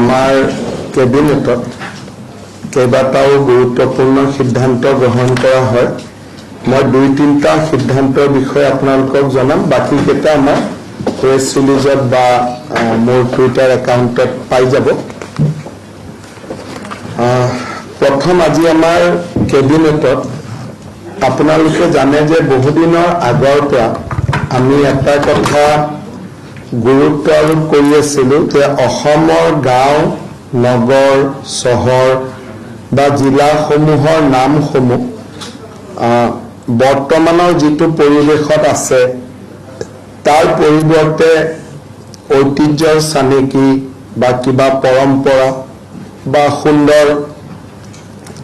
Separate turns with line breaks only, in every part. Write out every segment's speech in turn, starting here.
আমাৰ কেবিনেটত কেইবাটাও গুৰুত্বপূৰ্ণ সিদ্ধান্ত গ্ৰহণ কৰা হয়। মই 2-3টা সিদ্ধান্তৰ বিষয়ে আপোনালোকক জনাম, বাকীকেইটা আমাৰ প্ৰেছ ৰিলিজত বা মোৰ টুইটাৰ একাউণ্টত পাই যাব। প্ৰথম আজি আমাৰ কেবিনেটত আপোনালোকে জানে যে বহুদিনৰ আগৰ পৰা আমি এটা কথা গুৰুত্ব আৰোপ কৰি আছিলোঁ যে অসমৰ গাঁও, নগৰ, চহৰ বা জিলাসমূহৰ নামসমূহ বৰ্তমানৰ যিটো পৰিৱেশত আছে তাৰ পৰিৱৰ্তে ঐতিহ্যৰ চানেকি বা কিবা পৰম্পৰা বা সুন্দৰ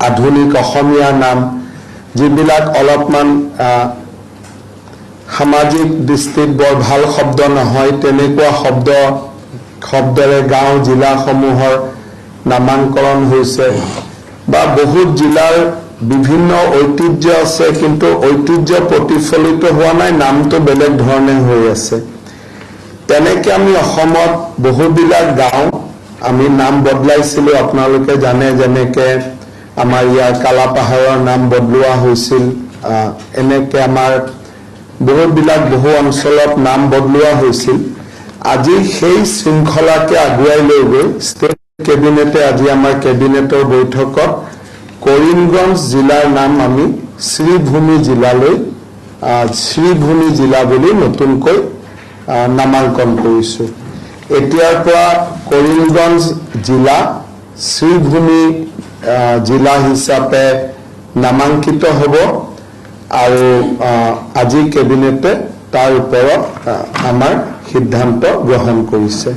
আধুনিক অসমীয়া নাম যিবিলাক অলপমান সামাজিক দৃষ্টিত বৰ ভাল শব্দ নহয় তেনেকুৱা শব্দৰে গাঁও জিলাসমূহৰ নামাকৰণ হৈছে বা বহুত জিলাৰ বিভিন্ন ঐতিহ্য আছে কিন্তু ঐতিহ্য প্ৰতিফলিত হোৱা নাই, নামটো বেলেগ ধৰণে হৈ আছে। তেনেকে আমি অসমত বহুবিলাক গাঁও আমি নাম বদলাইছিলোঁ। আপোনালোকে জানে যেনেকে আমাৰ ইয়াৰ কালাপাহাৰৰ নাম বদলোৱা হৈছিল, এনেকে আমাৰ বহুবিলাক বহু অঞ্চলত নাম বদলোৱা হৈছিল। আজি সেই শৃংখলাকে আগুৱাই লৈ গৈ ষ্টেট কেবিনেটে আজি আমাৰ কেবিনেটৰ বৈঠকত কৰিমগঞ্জ জিলাৰ নাম আমি শ্ৰীভূমি জিলালৈ শ্ৰীভূমি জিলা বুলি নতুনকৈ নামাংকন কৰিছোঁ। এতিয়াৰ পৰা কৰিমগঞ্জ জিলা শ্ৰীভূমি জিলা হিচাপে নামাংকিত হ'ব আৰু আজি কেবিনেটে তাৰ ওপৰত আমাৰ সিদ্ধান্ত গ্ৰহণ কৰিছে।